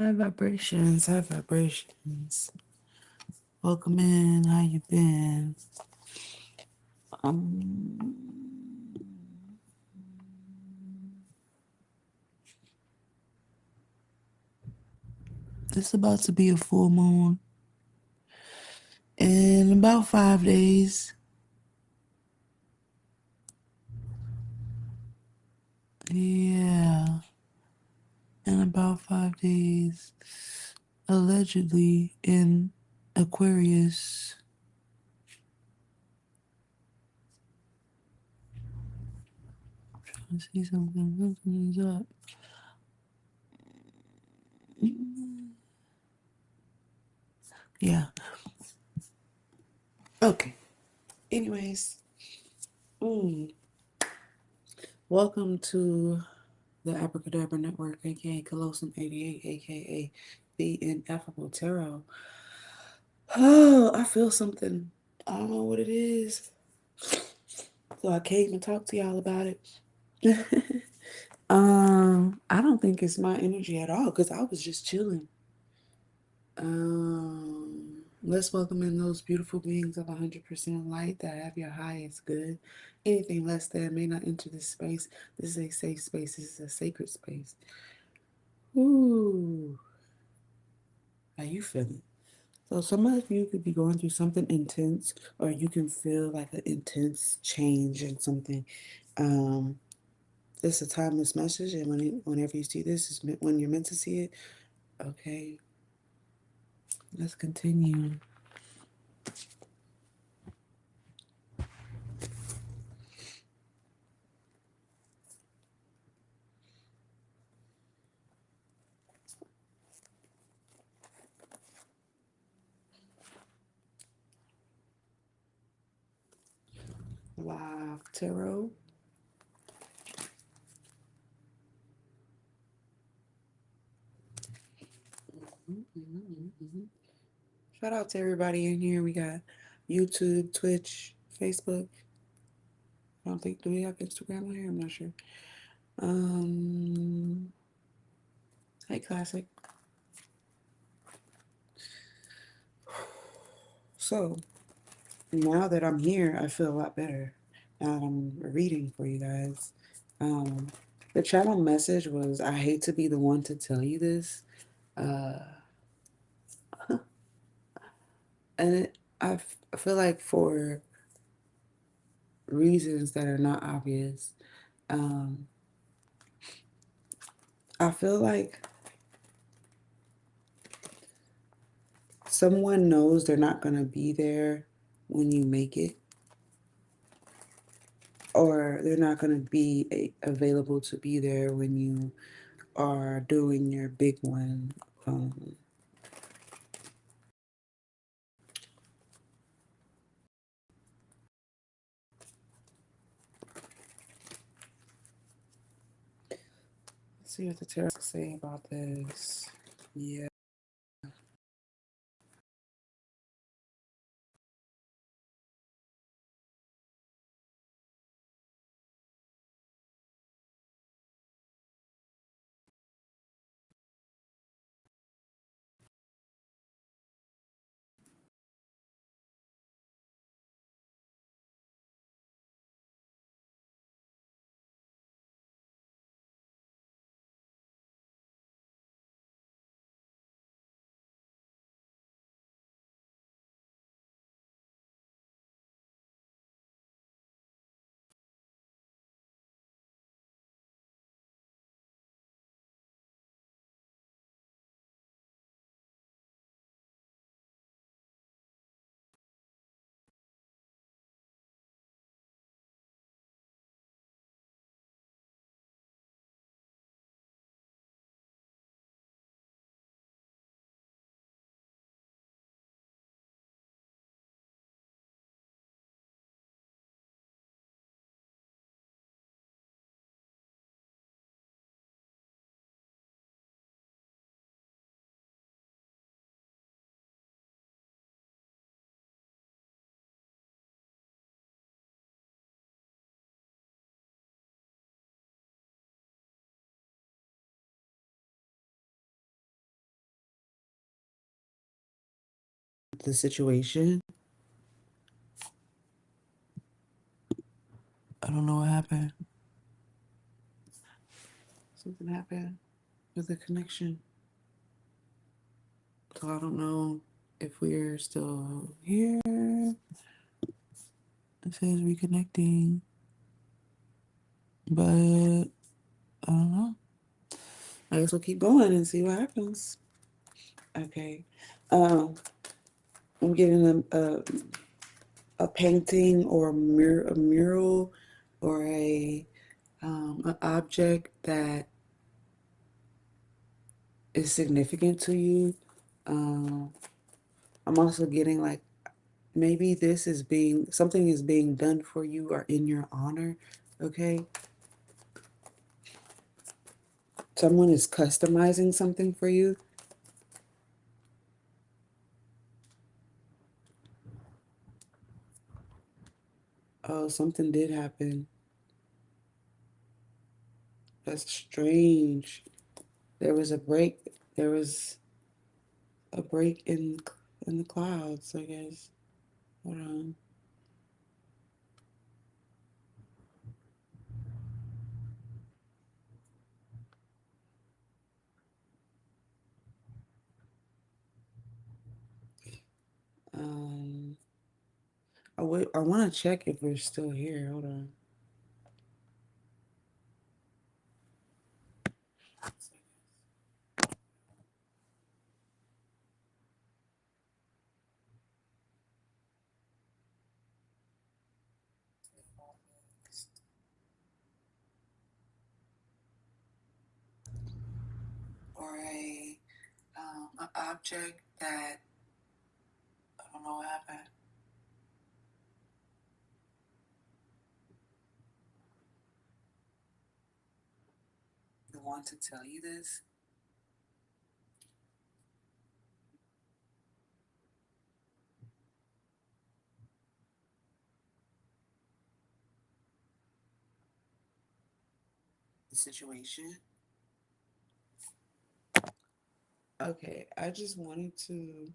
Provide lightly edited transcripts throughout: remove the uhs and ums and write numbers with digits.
High vibrations, high vibrations. Welcome in. How you been? It's about to be a full moon in about 5 days. Yeah, in about 5 days. Allegedly in Aquarius. Trying to see something. Something's up. Yeah. Okay. Anyways, welcome to the Abracadabra Network, aka Callosum 88, aka the Ineffable Tarot. Oh, I feel something. I don't know what it is. So I came to talk to y'all about it. I don't think it's my energy at all because I was just chilling. Let's welcome in those beautiful beings of 100% light that have your highest good. Anything less than may not enter this space. This is a safe space. This is a sacred space. Ooh, how you feeling? So some of you could be going through something intense, or you can feel like an intense change in something. This is a timeless message, and whenever you see this, is when you're meant to see it. Okay, let's continue. Live tarot. Shout out to everybody in here. We got YouTube, Twitch, Facebook. I don't think, do we have Instagram on here? I'm not sure. Hey, Classic. So now that I'm here, I feel a lot better. Now that I'm reading for you guys. The channel message was, I hate to be the one to tell you this. And I feel like for reasons that are not obvious, I feel like someone knows they're not going to be there when you make it, or they're not going to be available to be there when you are doing your big one. Let's see what the tarot say about this. Yeah. the situation. I don't know what happened. Something happened with the connection. So I don't know if we're still here. It says reconnecting, but I don't know. I guess we'll keep going and see what happens. Okay. I'm getting a painting or a mural or an object that is significant to you. Um, I'm also getting like maybe this is being something is being done for you or in your honor. Okay. Someone is customizing something for you. Oh, something did happen. That's strange. There was a break. There was a break in the clouds, I guess. Hold on. Um, I want to check if we're still here. Hold on. Or an object that I don't know what happened. I want to tell you this. The situation. Okay, I just wanted to.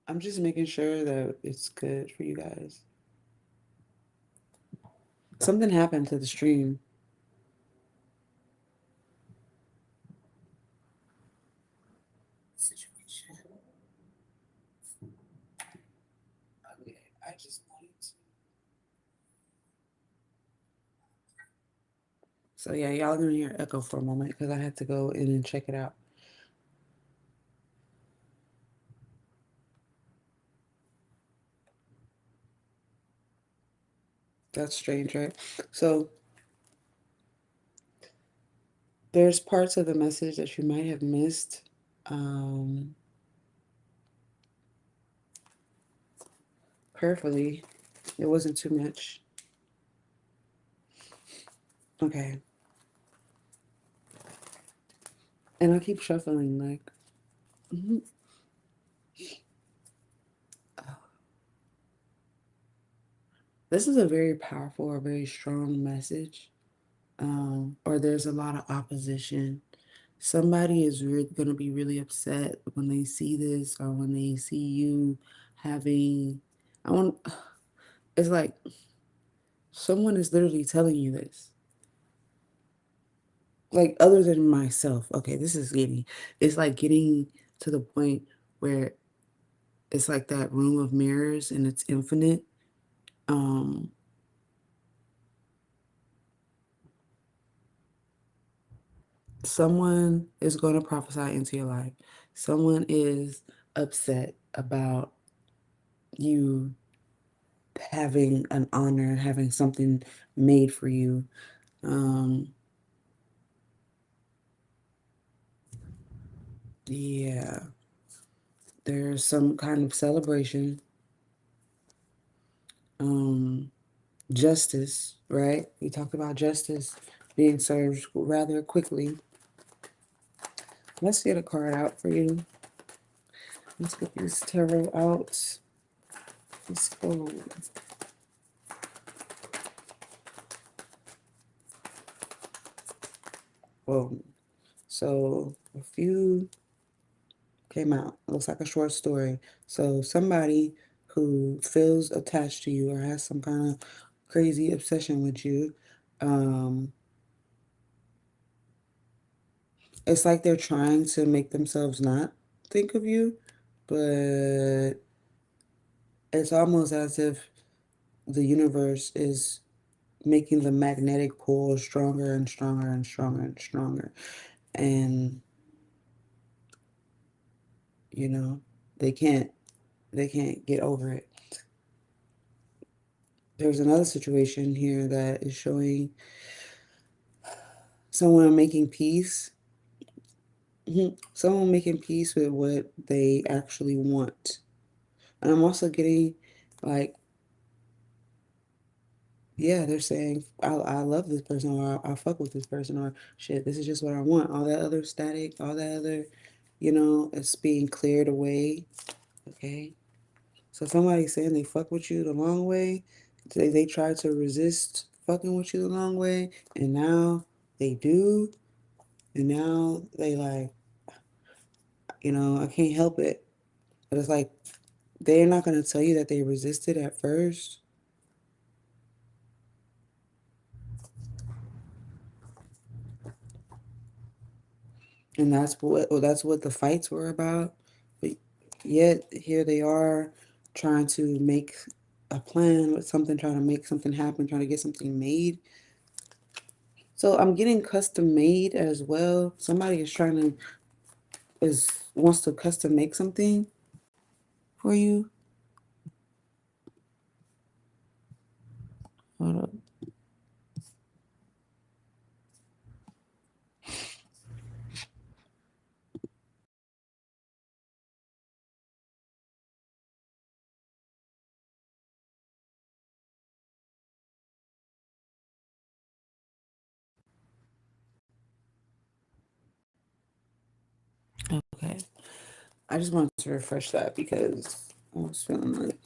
I'm just making sure that it's good for you guys. Something happened to the stream. Situation. Okay, I just wanted to. So yeah, y'all gonna hear echo for a moment because I had to go in and check it out. That's strange, right? So there's parts of the message that you might have missed. Um, Prayerfully, it wasn't too much. Okay, and I keep shuffling like. Mhm. This is a very powerful or very strong message. Or there's a lot of opposition. Somebody is going to be really upset when they see this or when they see you having. I want. It's like someone is literally telling you this. Like other than myself. Okay, this is getting. It's like getting to the point where it's like that room of mirrors and it's infinite. Um, Someone is going to prophesy into your life. Someone is upset about you having an honor, having something made for you. Um, yeah, there's some kind of celebration. Um, Justice, right? We talked about justice being served rather quickly. Let's get a card out for you. Let's get this tarot out. Let's go. Whoa. So a few came out. It looks like a short story. So somebody who feels attached to you or has some kind of crazy obsession with you, um, it's like they're trying to make themselves not think of you, but it's almost as if the universe is making the magnetic pull stronger and stronger and stronger and stronger. And, you know, they can't they can't get over it. There's another situation here that is showing someone making peace. Someone making peace with what they actually want. And I'm also getting like, yeah, they're saying, I love this person, or I fuck with this person, or shit, this is just what I want. All that other static, all that other, it's being cleared away. Okay. So somebody's saying they fuck with you the long way. They try to resist fucking with you the long way, and now they do. And now they like, I can't help it. But it's like they're not gonna tell you that they resisted at first. And that's what the fights were about. But yet here they are trying to make a plan with something, trying to make something happen, trying to get something made. So I'm getting custom made as well. Somebody is trying to is wants to custom make something for you. Hold up. Okay. I just wanted to refresh that because I was feeling like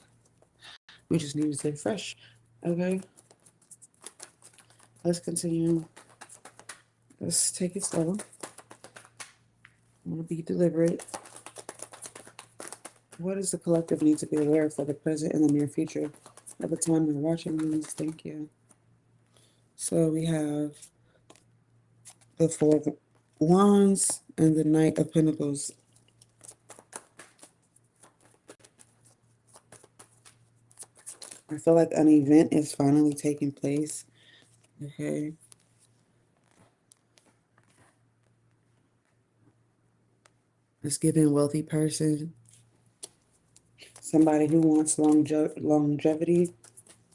we just needed to refresh. Okay. Let's continue. Let's take it slow. I want to be deliberate. What does the collective need to be aware of for the present and the near future at the time we're watching these? Thank you. So we have the Four of Wands and the Knight of Pentacles. I feel like an event is finally taking place. Okay. Let's give in wealthy person. Somebody who wants longevity.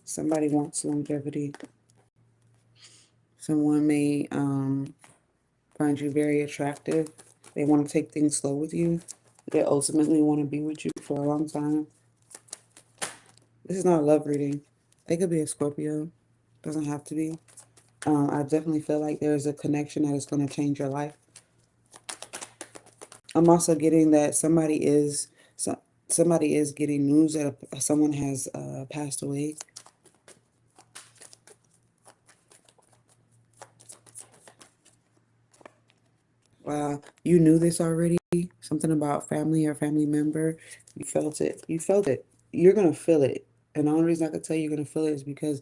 Somebody wants longevity. Someone may find you very attractive. They want to take things slow with you. They ultimately want to be with you for a long time. This is not a love reading. They could be a Scorpio. Doesn't have to be. I definitely feel like there's a connection that is going to change your life. I'm also getting that somebody is getting news that someone has passed away. Wow, you knew this already. Something about family or family member. You felt it. You felt it. You're gonna feel it. And the only reason I could tell you you're gonna feel it is because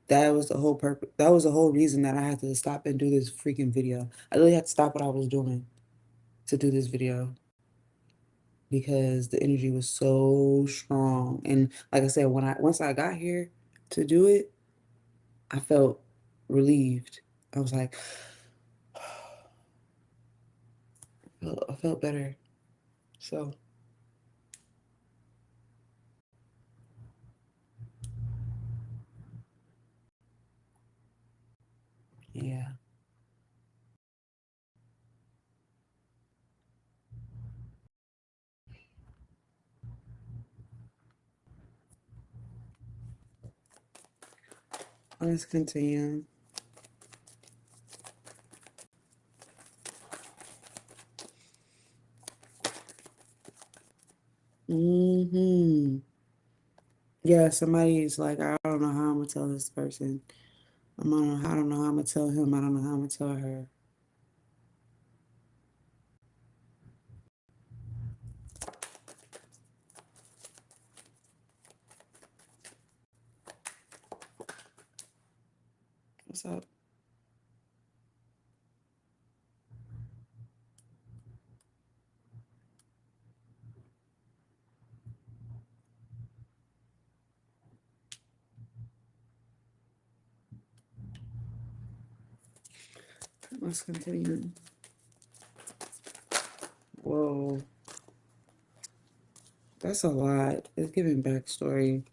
that was the whole purpose. That was the whole reason that I had to stop and do this freaking video. I really had to stop what I was doing to do this video because the energy was so strong. And like I said, once I got here to do it, I felt relieved. I was like, I felt better. So yeah, let's continue. Yeah, somebody's like, I don't know how I'm gonna tell this person. I don't know how I'm gonna tell him. I don't know how I'm gonna tell her. What's up? Let's continue. Whoa, that's a lot. It's giving backstory.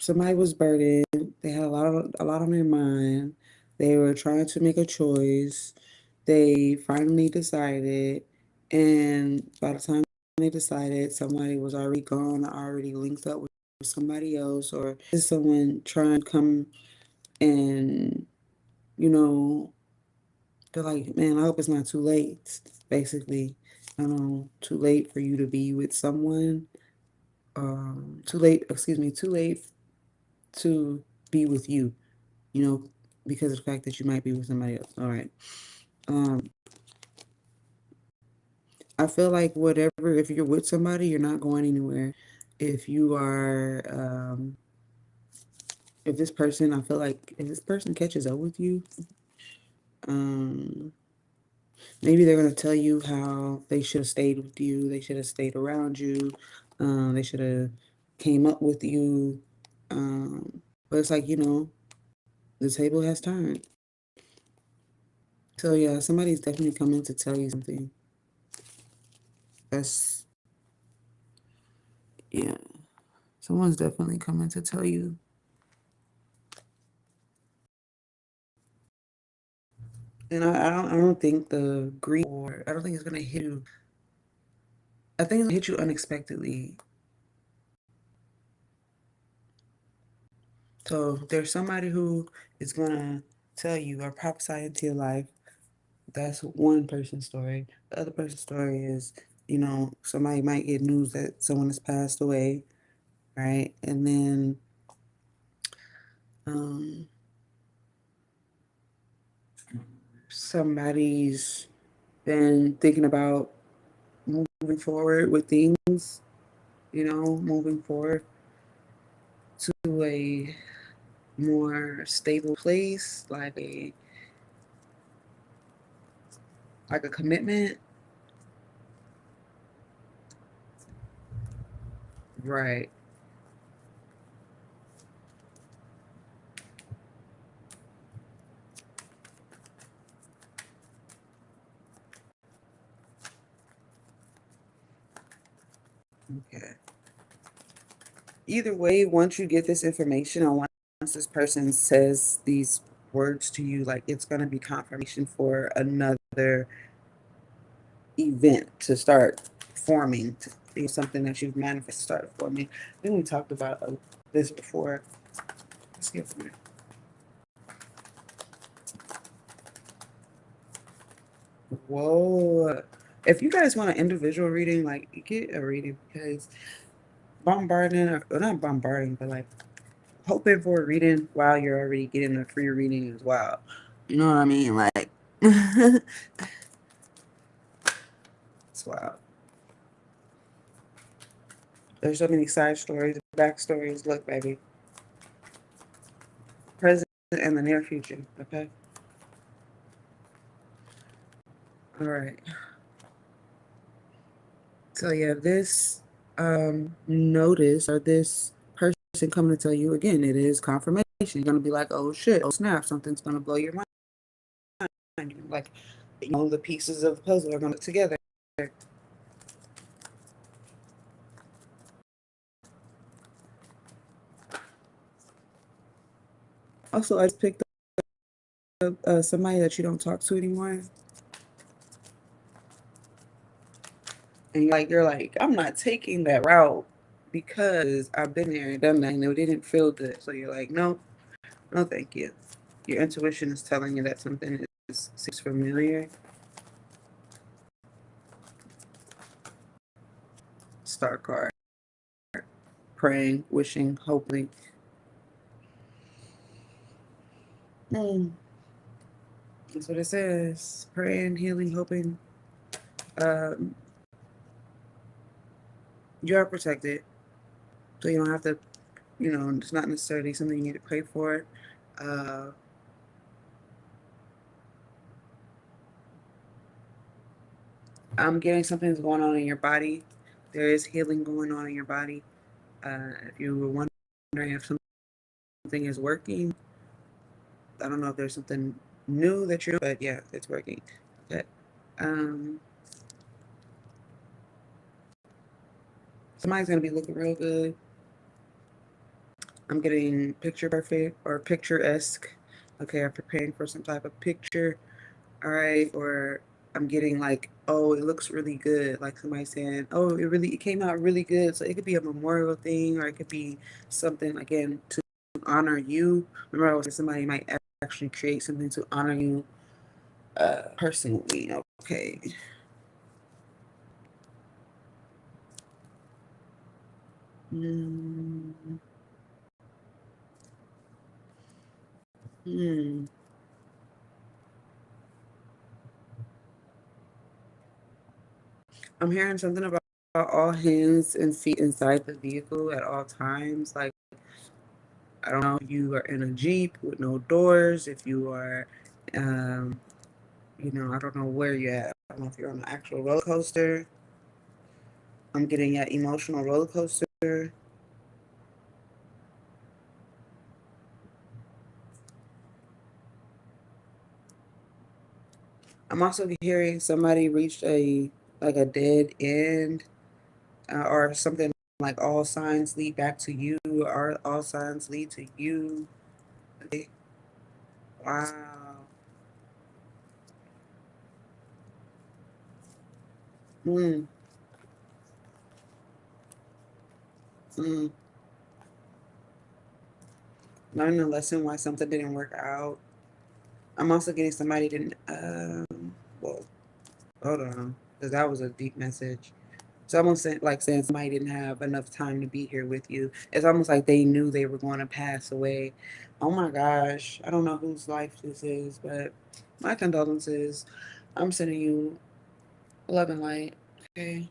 Somebody was burdened. They had a lot on their mind. They were trying to make a choice. They finally decided, and by the time they decided, somebody was already gone, already linked up with somebody else, or is someone trying to come and you know they're like, man, I hope it's not too late. Basically, too late for you to be with someone. Too late. Excuse me. Too late to be with you. You know, because of the fact that you might be with somebody else. All right. Um, I feel like whatever, if you're with somebody, you're not going anywhere. If you are, if this person, I feel like if this person catches up with you, um, maybe they're gonna tell you how they should have stayed with you, they should have stayed around you, they should have came up with you. But it's like, the table has turned. So yeah, somebody's definitely coming to tell you something. That's yeah. Someone's definitely coming to tell you. And I don't think the grief, or I don't think it's gonna hit you. I think it's gonna hit you unexpectedly. So there's somebody who is gonna tell you or prophesy into your life. That's one person's story. The other person's story is, somebody might get news that someone has passed away, right? And then um, somebody's been thinking about moving forward with things, moving forward to a more stable place, like a commitment. Right. Okay. Either way, once you get this information, or once this person says these words to you, like it's gonna be confirmation for another event to start forming, to be something that you've manifested start forming. I think we talked about this before. Let's get from it. Whoa. If you guys want an individual reading, like get a reading because bombarding or not bombarding, but like hoping for a reading while you're already getting a free reading as well. You know what I mean? Like it's wild. There's so many side stories, backstories. Look, baby, present and the near future. Okay. All right. So yeah, this notice or this person coming to tell you again, it is confirmation. You're gonna be like, oh shit, oh snap, something's gonna blow your mind. You're like, the pieces of the puzzle are gonna fit together. Also, I just picked up somebody that you don't talk to anymore, and you're like, I'm not taking that route because I've been there and done that, and it didn't feel good. So you're like, no, no, thank you. Your intuition is telling you that something seems familiar. Star card. Praying, wishing, hoping. Mm, that's what it says. Praying, healing, hoping. Um, you are protected, so you don't have to. It's not necessarily something you need to pray for. Uh, I'm getting something's going on in your body. There is healing going on in your body. If you were wondering if something is working, I don't know if there's something new that you're doing, but yeah, it's working. Okay. Um, Somebody's gonna be looking real good. I'm getting picture perfect or picturesque. Okay, I'm preparing for some type of picture. All right, or I'm getting like, oh, it looks really good. Like somebody saying, oh, it came out really good. So it could be a memorial thing, or it could be something again to honor you. Remember, I was saying somebody might actually create something to honor you personally. Okay. Mm, hmm. I'm hearing something about all hands and feet inside the vehicle at all times. Like, I don't know if you are in a Jeep with no doors, if you are, um, I don't know where you're at. I don't know if you're on an actual roller coaster. I'm getting at emotional roller coaster. I'm also hearing somebody reached like a dead end, or something like all signs lead back to you, or all signs lead to you. Okay. Wow. Mm, mm. Learning a lesson why something didn't work out. I'm also getting somebody didn't. Well, hold on, because that was a deep message. It's almost like saying somebody didn't have enough time to be here with you. It's almost like they knew they were going to pass away. Oh my gosh, I don't know whose life this is, but my condolences. I'm sending you love and light. Okay.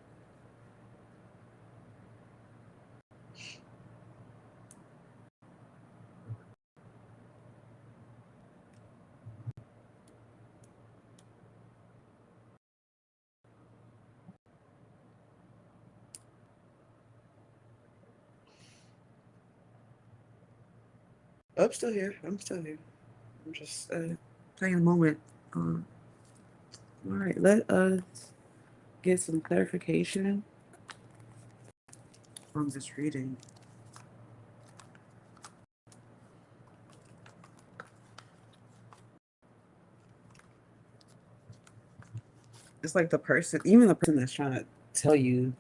I'm still here. I'm still here. I'm just playing a moment. All right, let us get some clarification from this reading. It's like even the person that's trying to tell you,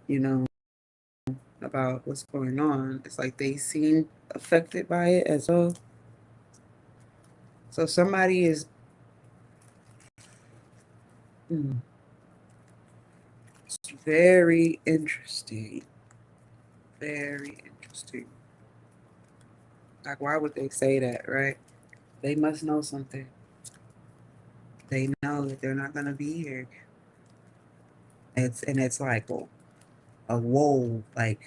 you know, about what's going on, it's like they seem affected by it as well. So somebody is hmm, it's very interesting. Very interesting. Like, why would they say that, right? They must know something. They know that they're not gonna be here. It's like a whoa, like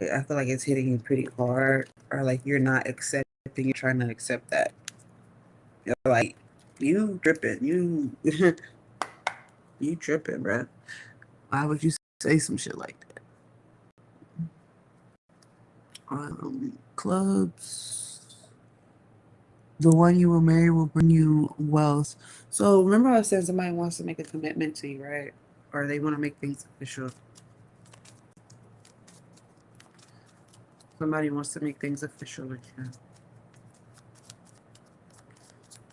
I feel like it's hitting you pretty hard, or like you're not accepting. You're trying to accept that. You're like you tripping, you you tripping, bruh. Why would you say some shit like that? Clubs. The one you will marry will bring you wealth. So remember, I said somebody wants to make a commitment to you, right? Or they want to make things official. Somebody wants to make things official with you.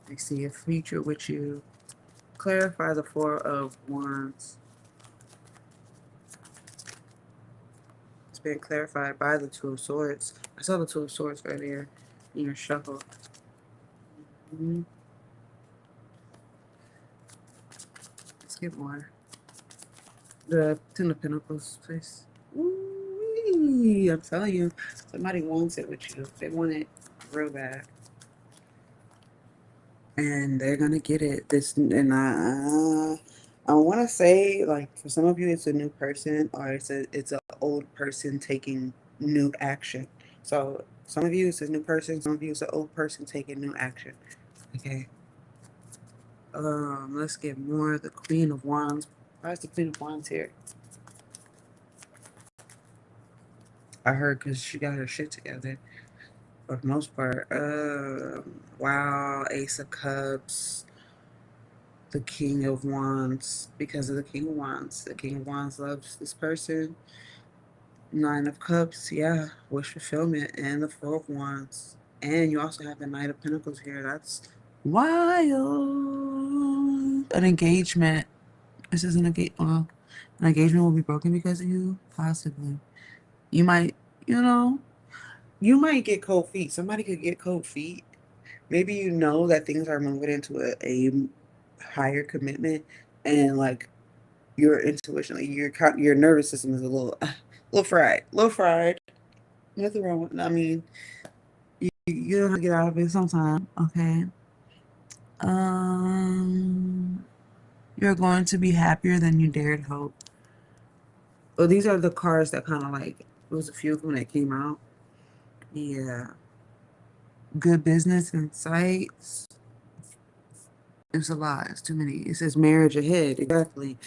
They see a future with you. Clarify the Four of Wands. It's been clarified by the Two of Swords. I saw the Two of Swords earlier in your shuffle. Mm-hmm. Let's get more. The Ten of Pentacles, please. Ooh, I'm telling you, somebody wants it with you. They want it real bad, and they're gonna get it. I want to say, like, for some of you, it's a new person, or it's a old person taking new action. So Some of you, it's a new person. Some of you, it's an old person taking new action. Okay. Let's get more of the Queen of Wands. Why is the Queen of Wands here? I heard because she got her shit together for the most part. Wow, Ace of Cups, the King of Wands, because of the King of Wands. The King of Wands loves this person. Nine of Cups, yeah, wish fulfillment, and the Four of Wands. And you also have the Knight of Pentacles here. That's wild. An engagement. This is an engagement. An engagement will be broken because of you, possibly. You might, you know, you might get cold feet. Somebody could get cold feet. Maybe you know that things are moving into a higher commitment, and like your intuition, like your nervous system is little fried, little fried. Nothing wrong with. I mean, you don't have to get out of it sometime. Okay. You're going to be happier than you dared hope. Well, these are the cards that kind of like, there was a few of them that came out. Yeah. Good business insights. It's a lot. It's too many. It says marriage ahead. Exactly.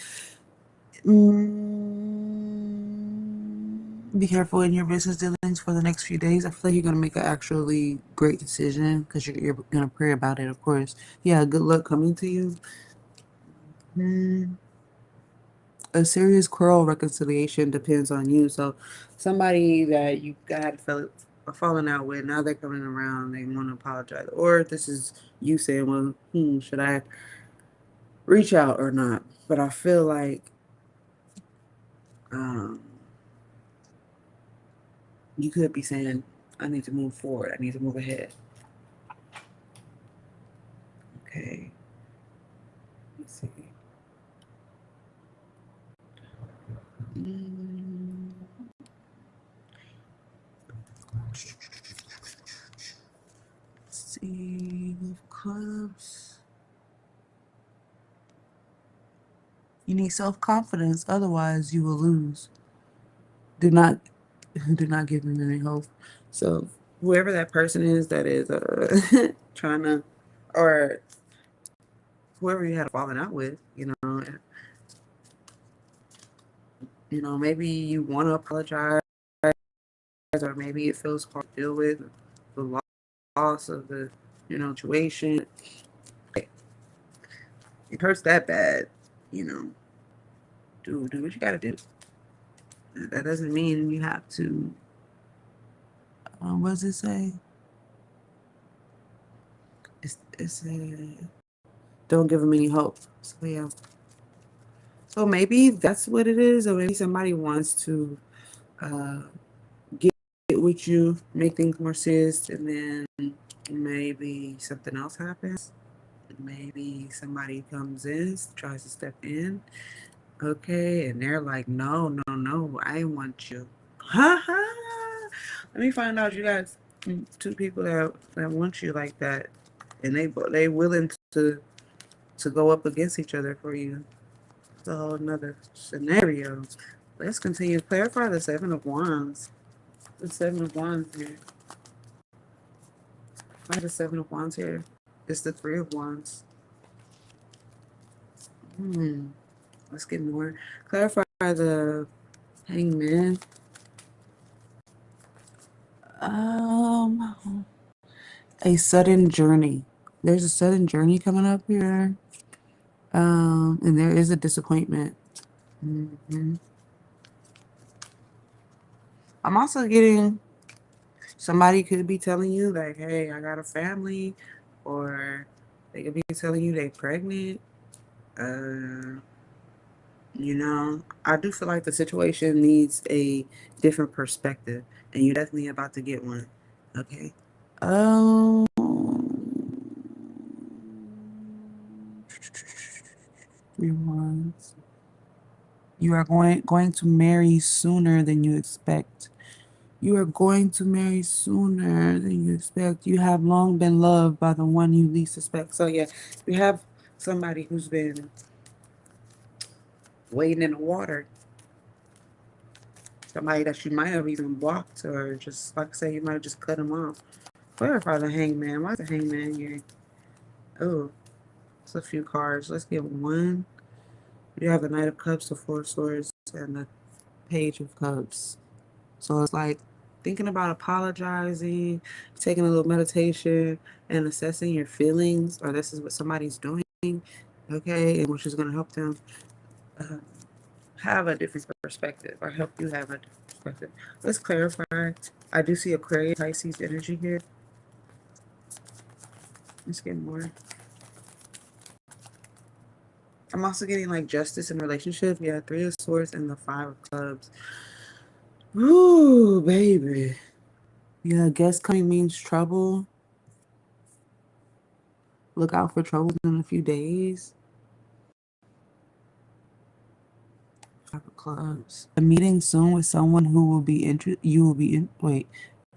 Be careful in your business dealings for the next few days. I feel like you're going to make an actually great decision because you're going to pray about it, of course. Yeah, good luck coming to you. A serious quarrel reconciliation depends on you. So somebody that you got a falling out with, now they're coming around, they want to apologize. Or this is you saying, well, should I reach out or not? But I feel like you could be saying, I need to move forward. I need to move ahead. Okay. Let's see. Let's see. Clubs. You need self-confidence, otherwise you will lose. Do not give them any hope. So whoever that person is that is trying to, or whoever you had a falling out with, maybe you want to apologize, or maybe it feels hard to deal with the loss of the situation. It hurts that bad, do what you gotta do. That doesn't mean you have to. What does it say? It's don't give them any hope. So yeah. So maybe that's what it is, or maybe somebody wants to get with you, make things more serious, and then maybe something else happens. Maybe somebody comes in, tries to step in, okay, and they're like, no, no, no, I want you. Ha ha. Let me find out you guys, two people that want you like that, and they willing to go up against each other for you. It's a whole another scenario. Let's continue. Clarify the Seven of Wands. The Seven of Wands here. Why the Seven of Wands here? It's the Three of Wands. Let's get more. Clarify the Hangman. A sudden journey. There's a sudden journey coming up here. And there is a disappointment. I'm also getting, somebody could be telling you like, hey, I got a family, or they could be telling you they're pregnant. I do feel like the situation needs a different perspective, and you're definitely about to get one. Okay. Um, you are going to marry sooner than you expect. You are going to marry sooner than you expect. You have long been loved by the one you least suspect. So yeah, you have somebody who's been waiting in the water. Somebody that you might have even blocked, or just, like I say, you might have just cut them off. Clarify the hangman. Why is the hangman here? Oh, it's a few cards. Let's get one. You have the Knight of Cups, the Four of Swords, and the Page of Cups. So it's like thinking about apologizing, taking a little meditation, and assessing your feelings, or this is what somebody's doing, okay, and which is going to help them uh, have a different perspective, or help you have a different perspective. Let's clarify. I do see Aquarius, Pisces energy here. Let's get more. I'm also getting like justice in relationship. Yeah, Three of Swords and the Five of Clubs. Ooh, baby. Yeah, guess coming means trouble. Look out for trouble in a few days. Five of Clubs. A meeting soon with someone who will be a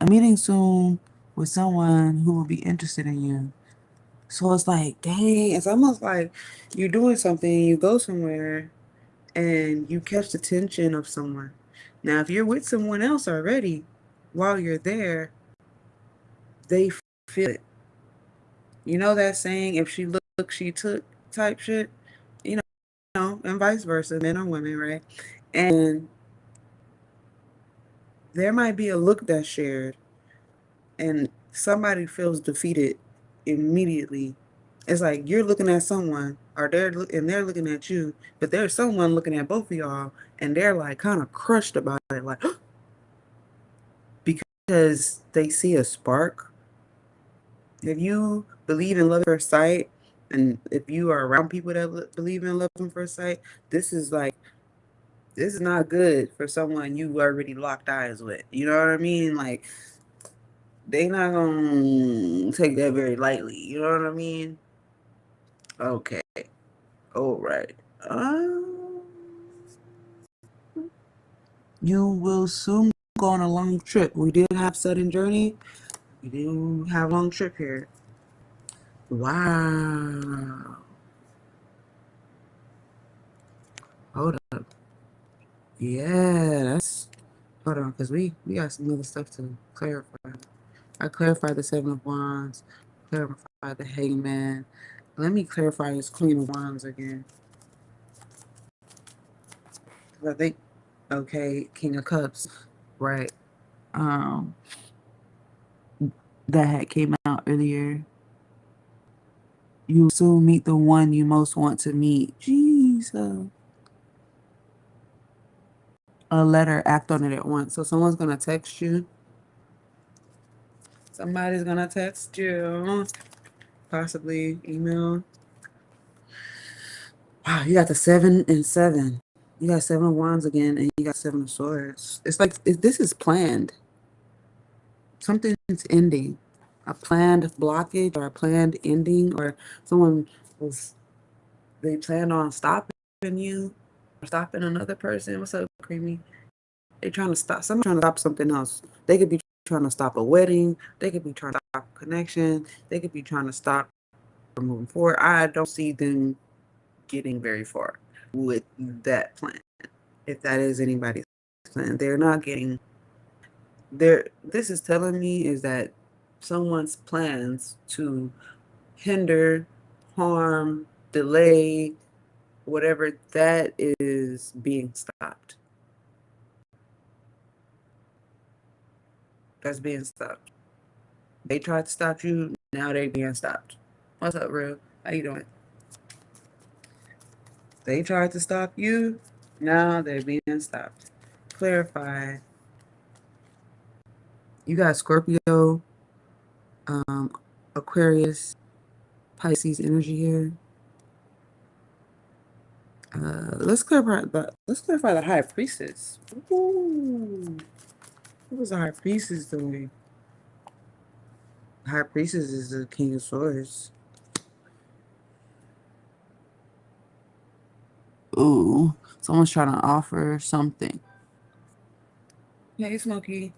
meeting soon with someone who will be interested in you. So it's like, dang, it's almost like you're doing something, you go somewhere, and you catch the attention of someone. Now, if you're with someone else already, while you're there, they feel it. You know that saying, if she looked, she took type shit? You know, and vice versa, men or women, right? And there might be a look that's shared, and somebody feels defeated immediately. It's like you're looking at someone, or they're looking at you, but there's someone looking at both of y'all, and they're like kind of crushed about it, like because they see a spark. If you believe in love at first sight, and if you are around people that believe in love at first sight, this is like, this is not good for someone you already locked eyes with. You know what I mean? Like, they not gonna take that very lightly. You know what I mean? Okay. All right. You will soon go on a long trip. We did have sudden journey. We do have a long trip here. Wow. Hold up. Yeah, that's, hold on, because we got some other stuff to clarify. I clarified the Seven of Wands, clarified the Hangman. Let me clarify this Queen of Wands again. I think, okay, King of Cups, right? Um, that had came out earlier. You will soon meet the one you most want to meet. Jesus. A letter, act on it at once. So someone's gonna text you. Somebody's gonna text you. Possibly email. Wow, you got the 7 and 7. You got 7 of Wands again, and you got 7 of Swords. It's like this is planned. Something's ending. A planned blockage, or a planned ending, or someone was, they plan on stopping you, or stopping another person. What's up, Creamy? They trying to stop. Someone trying to stop something else. They could be trying to stop a wedding. They could be trying to stop a connection. They could be trying to stop from moving forward. I don't see them getting very far with that plan. If that is anybody's plan, they're not getting there. This is telling me is that someone's plans to hinder, harm, delay, whatever that is being stopped. That's being stopped. They tried to stop you, now they're being stopped. What's up, real? How you doing? They tried to stop you, now they're being stopped. Clarify. You got Scorpio, um, Aquarius, Pisces energy here. Let's clarify the High Priestess. Ooh, what was the High Priestess doing? The High Priestess is the King of Swords. Ooh, someone's trying to offer something. Hey, Smokey.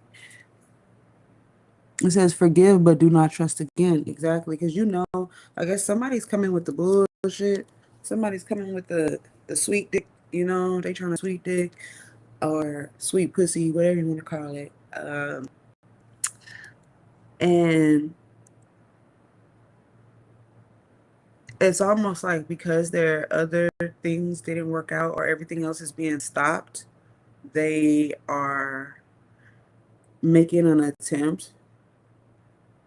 It says forgive but do not trust again. Exactly, because I guess somebody's coming with the bullshit. Somebody's coming with the sweet dick. They trying to sweet dick. or sweet pussy, whatever you want to call it. And it's almost like because their other things didn't work out or everything else is being stopped, they are making an attempt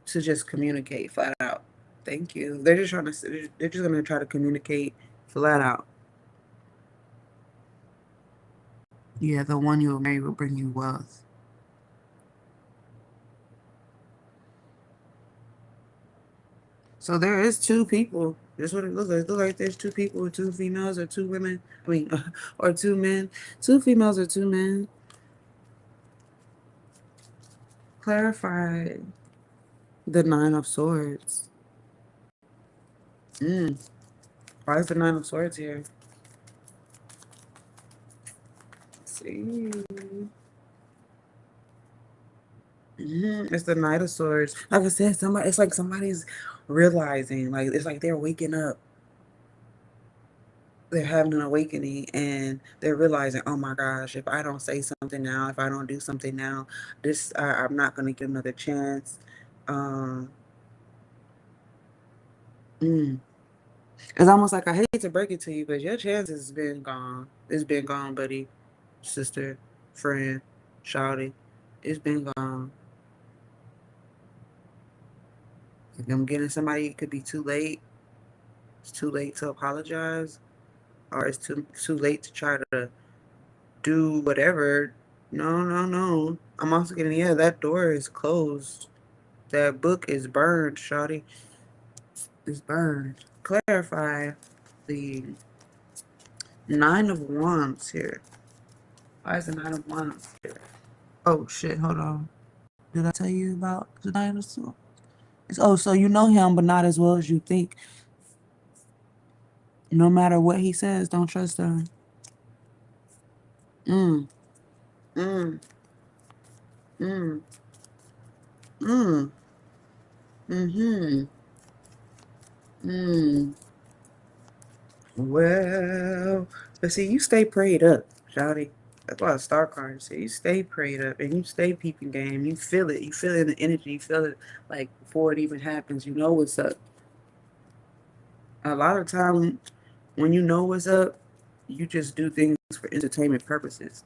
to just communicate flat out. Thank you. They're just gonna try to communicate flat out. Yeah, the one you'll marry will bring you wealth. So there is two people. That's what it looks like. It looks like there's two people, two females or two women. I mean, or two men. Two females or two men. Clarify the Nine of Swords. Mm. Why is the Nine of Swords here? Let's see. It's the Knight of Swords. Like I said, somebody. It's like somebody's realizing. Like it's like they're waking up. They're having an awakening, and they're realizing, oh my gosh, if I don't say something now, if I don't do something now, I'm not gonna get another chance. Um, mm. It's almost like I hate to break it to you, but your chance has been gone. It's been gone, buddy, sister, friend, shawty. It's been gone. If I'm getting somebody, it could be too late. It's too late to apologize, or it's too late to try to do whatever. No, no, no. I'm also getting, yeah, that door is closed. That book is burned, shawty. It's burned. Clarify the Nine of Wands here. Why is the Nine of Wands here? Oh shit, hold on. Did I tell you about the Nine of Swords? Oh, so you know him, but not as well as you think. No matter what he says, don't trust him. Mm, mm, mm, mm, mm-hmm, mm. Well, but see, you stay prayed up, Shawty. That's why the star card say you stay prayed up and you stay peeping game. You feel it. You feel it in the energy. You feel it like before it even happens. You know what's up. A lot of time when you know what's up, you just do things for entertainment purposes.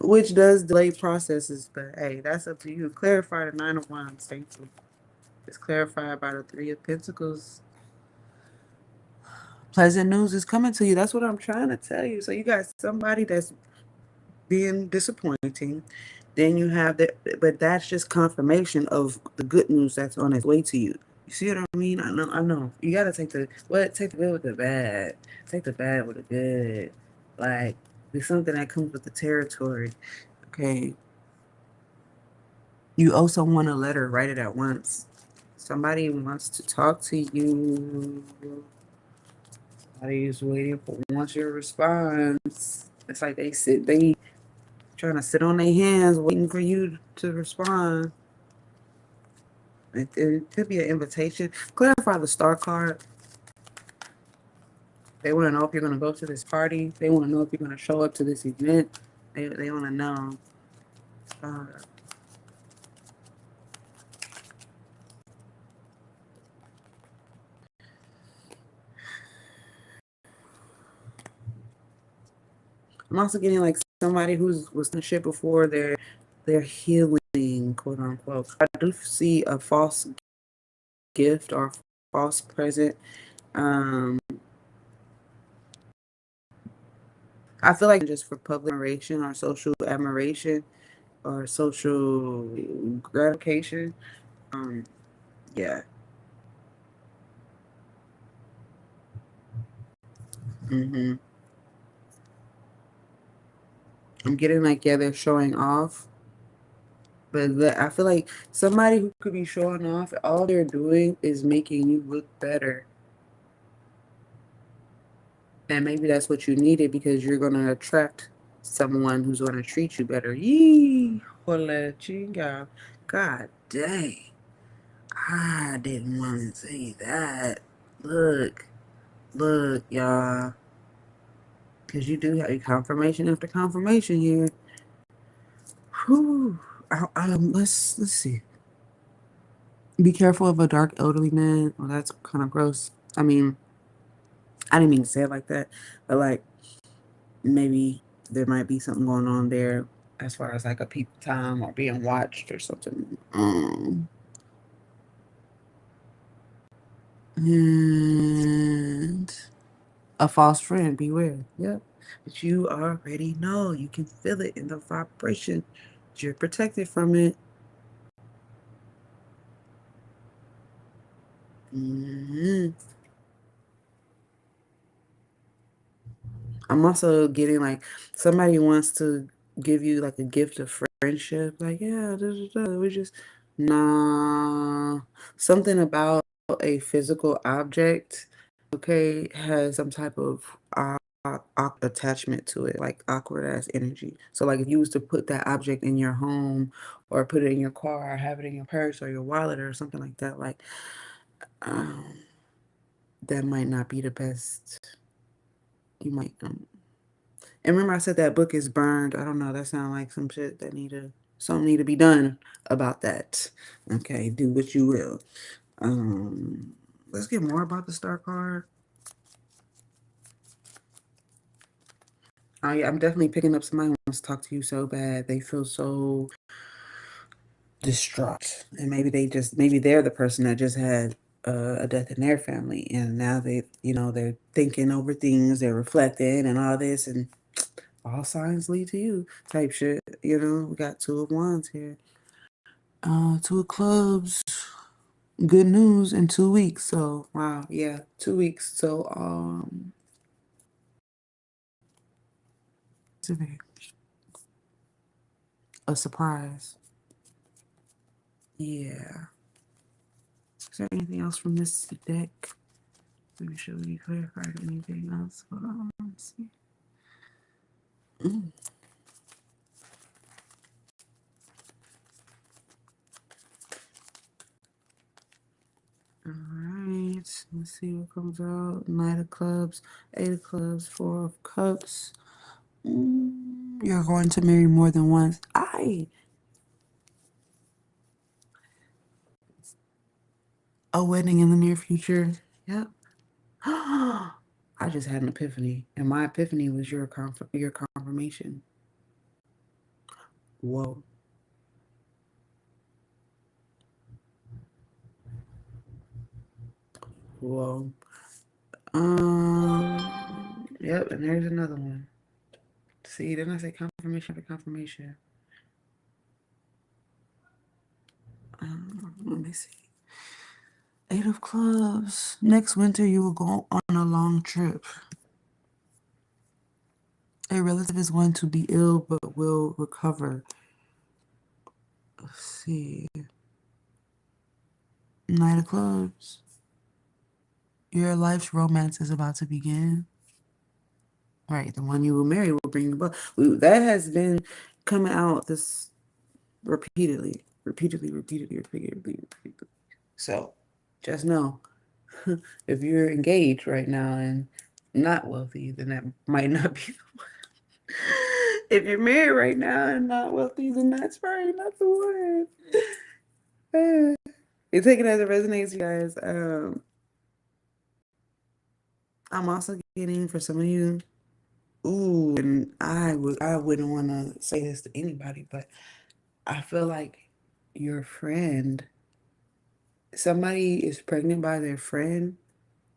Which does delay processes, but hey, that's up to you. Clarify the Nine of Wands, thank you. It's clarified by the Three of Pentacles. Pleasant news is coming to you. That's what I'm trying to tell you. So you got somebody that's being disappointing. Then you have that, but that's just confirmation of the good news that's on its way to you. You see what I mean? I know, I know. You gotta take the take the good with the bad. Take the bad with the good. Like it's something that comes with the territory. Okay. You owe someone a letter, write it at once. Somebody wants to talk to you. Somebody is waiting for wants your response. It's like they trying to sit on their hands waiting for you to respond. It could be an invitation. Clarify the star card. They want to know if you're going to go to this party. They want to know if you're going to show up to this event. They want to know. Uh, I'm also getting like somebody who's was in shit before they're healing, quote unquote. I do see a false gift or false present. Um, I feel like just for public admiration or social admiration or social gratification. Um, yeah. hmm I'm getting like, yeah, they're showing off. But I feel like somebody who could be showing off, all they're doing is making you look better. And maybe that's what you needed because you're going to attract someone who's going to treat you better. Yee, hola chinga. God dang. I didn't want to say that. Look, look, y'all. Because you do have confirmation after confirmation here. Whew. Let's see. Be careful of a dark elderly man. Well, that's kind of gross. I mean, I didn't mean to say it like that, but like maybe there might be something going on there as far as like a peep time or being watched or something. And a false friend, beware. Yep. But you already know. You can feel it in the vibration. You're protected from it. hmm I'm also getting like somebody wants to give you like a gift of friendship. Like, yeah, we just nah. Something about a physical object, okay, has some type of attachment to it, like awkward ass energy. So, like, if you was to put that object in your home, or put it in your car, or have it in your purse or your wallet or something like that, like, um, that might not be the best. You might And remember, I said that book is burned. I don't know. That sounds like some shit that something need to be done about that. Okay, do what you will. Um, let's get more about the star card. Oh yeah, I'm definitely picking up somebody who wants to talk to you so bad. They feel so distraught, and maybe they're the person that just had a death in their family, and now they're thinking over things, they're reflecting, and all this, and all signs lead to you type shit. We got two of wands here. Two of clubs. Good news in 2 weeks. So wow, yeah, 2 weeks. So a surprise. Yeah. Is there anything else from this deck? Let me show you clarified anything else. Hold on, let's see. Mm. All right. Let's see what comes out. Knight of clubs, 8 of clubs, 4 of cups. You're going to marry more than once. A wedding in the near future. Yep. I just had an epiphany, and my epiphany was your confirmation. Whoa. Whoa. Um. Yep, and there's another one. See, didn't I say confirmation after confirmation? Let me see. 8 of clubs. Next winter, you will go on a long trip. A relative is going to be ill but will recover. Let's see. Knight of clubs. Your life's romance is about to begin. Right, the one you will marry will bring you both. That has been coming out this repeatedly. So, just know, if you're engaged right now and not wealthy, then that might not be the one. If you're married right now and not wealthy, then that's probably not the one. You take it as it resonates, you guys. I'm also getting for some of you. Ooh, and I wouldn't want to say this to anybody, but I feel like your friend, somebody is pregnant by their friend,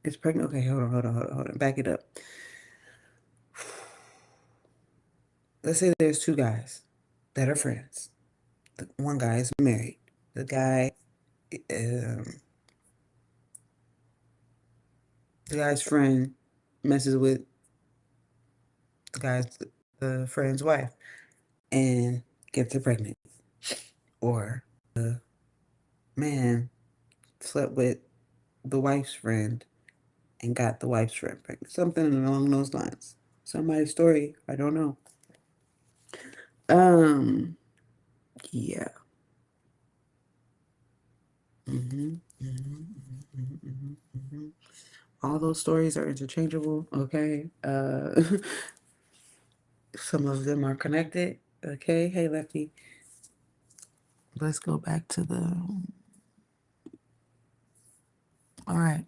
is pregnant. Okay, hold on. Back it up. Let's say there's two guys that are friends. One guy is married. The guy, um, the guy's friend messes with the friend's wife and gets her pregnant. Or the man slept with the wife's friend and got the wife's friend pregnant. Something along those lines. Somebody's story. I don't know. Um, yeah. hmm hmm All those stories are interchangeable. Okay. Some of them are connected. Okay, hey Lefty. Let's go back to the. All right.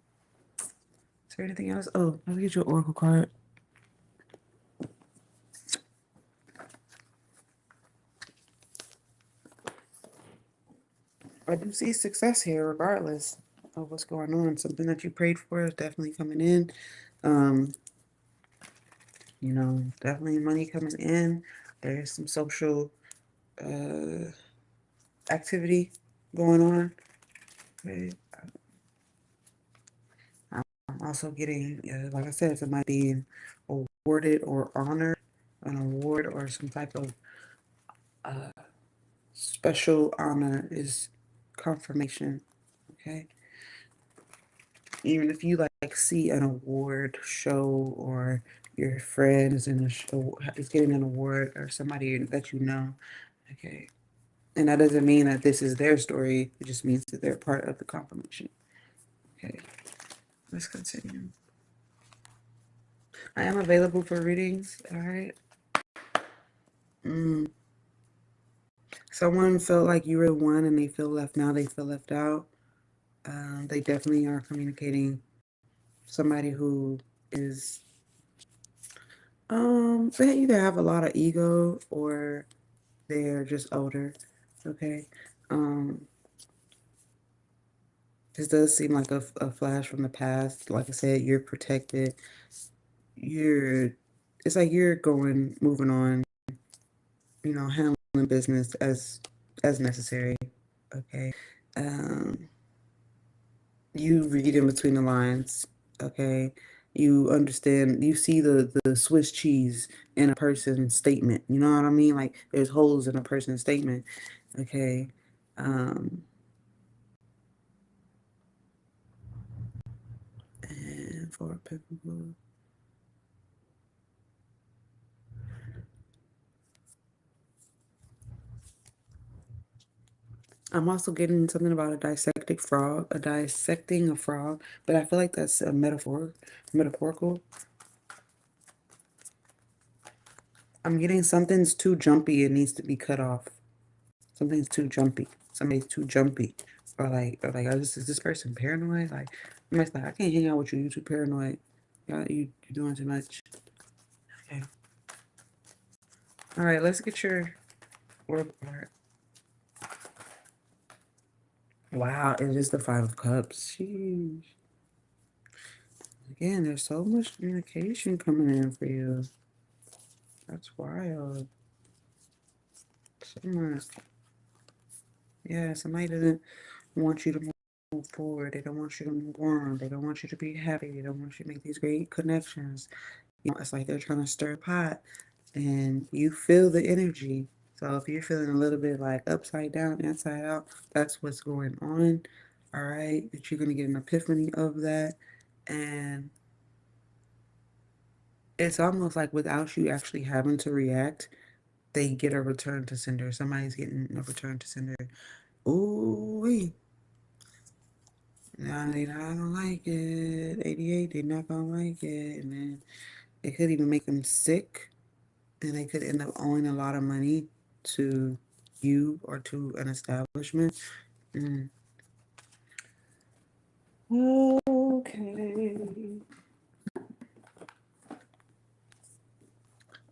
Is there anything else? Oh, let me get your oracle card. I do see success here, regardless of what's going on. Something that you prayed for is definitely coming in. You know, definitely money coming in. There's some social activity going on. Okay. I'm also getting, like I said, somebody being awarded or honored, an award or some type of special honor is confirmation. Okay. Even if you like see an award show or your friend is in a show is getting an award or somebody that you know. Okay. And that doesn't mean that this is their story. It just means that they're part of the confirmation. Okay. Let's continue. I am available for readings. All right. Someone felt like you were the one and they feel left now. They feel left out. They definitely are communicating somebody who is they either have a lot of ego or they're just older. Okay. Um, this does seem like a flash from the past. Like I said, you're protected. You're it's like you're moving on, you know, handling business as necessary. Okay. Um, you read in between the lines. Okay. You understand, you see the Swiss cheese in a person's statement. You know what I mean? Like there's holes in a person's statement. Okay. Um, and for people. I'm also getting something about a dissecting a frog, but I feel like that's a metaphorical. I'm getting something's too jumpy, it needs to be cut off. Something's too jumpy. Somebody's too jumpy. Or like, is this person paranoid? Like, somebody's like, I can't hang out with you, you're too paranoid. Yeah, you're doing too much. Okay. All right, let's get your word part. Wow, it is the Five of Cups. Sheesh. Again, there's so much communication coming in for you. That's wild. Someone, yeah, somebody doesn't want you to move forward. They don't want you to move on. They don't want you to be happy. They don't want you to make these great connections. You know, it's like they're trying to stir a pot, and you feel the energy. So if you're feeling a little bit like upside down, inside out, that's what's going on. All right, that you're gonna get an epiphany of that, and it's almost like without you actually having to react, they get a return to sender. Somebody's getting a return to sender. Ooh wee. Nah, they not gonna like it. 88, they not gonna like it. And then it could even make them sick. And they could end up owing a lot of money to you or to an establishment. Mm. Okay.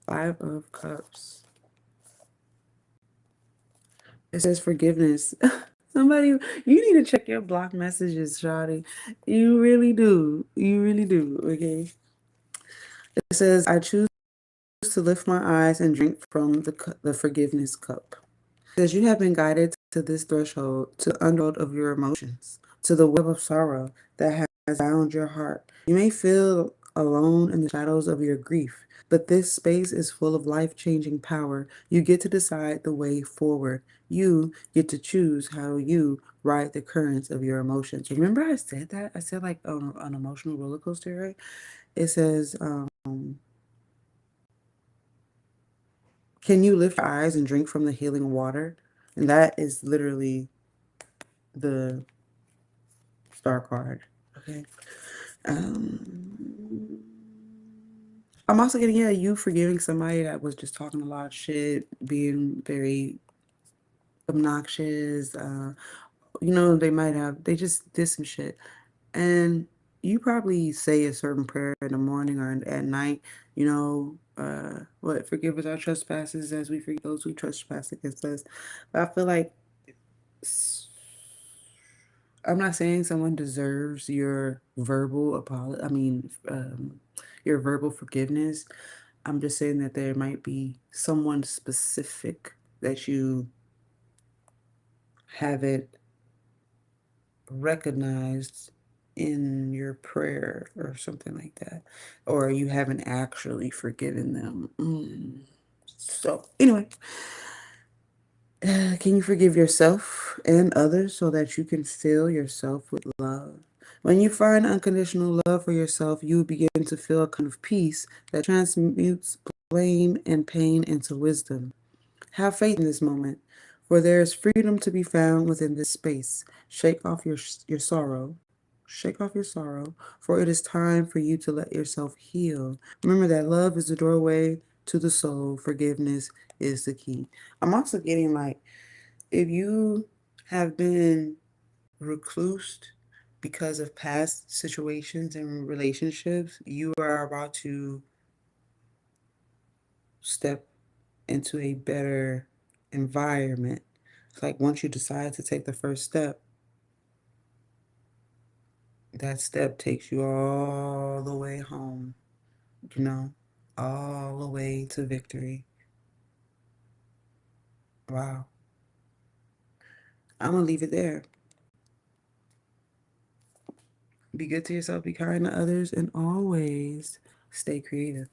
Five of Cups. It says forgiveness. Somebody, you need to check your block messages, Shawty. You really do. You really do. Okay. It says, I choose to lift my eyes and drink from the forgiveness cup. It says, you have been guided to this threshold, to the underworld of your emotions, to the web of sorrow that has bound your heart. You may feel alone in the shadows of your grief, but this space is full of life-changing power. You get to decide the way forward. You get to choose how you ride the currents of your emotions. Remember I said that? I said like an emotional roller coaster, right? It says, can you lift your eyes and drink from the healing water? And that is literally the star card. Okay. Um, I'm also getting, yeah, you forgiving somebody that was just talking a lot of shit, being very obnoxious. They just did some shit. And you probably say a certain prayer in the morning or at night, forgive us our trespasses as we forgive those who trespass against us. But I feel like I'm not saying someone deserves your verbal apology. Your verbal forgiveness. I'm just saying that there might be someone specific that you haven't recognized in your prayer or something like that, or you haven't actually forgiven them. So, anyway, can you forgive yourself and others so that you can fill yourself with love? When you find unconditional love for yourself, you begin to feel a kind of peace that transmutes blame and pain into wisdom. Have faith in this moment, for there is freedom to be found within this space. Shake off your sorrow. Shake off your sorrow, for it is time for you to let yourself heal. Remember that love is the doorway to the soul. Forgiveness is the key. I'm also getting like, if you have been reclused because of past situations and relationships, you are about to step into a better environment. It's like once you decide to take the first step, that step takes you all the way home, you know, all the way to victory. Wow. I'm going to leave it there. Be good to yourself, be kind to others, and always stay creative.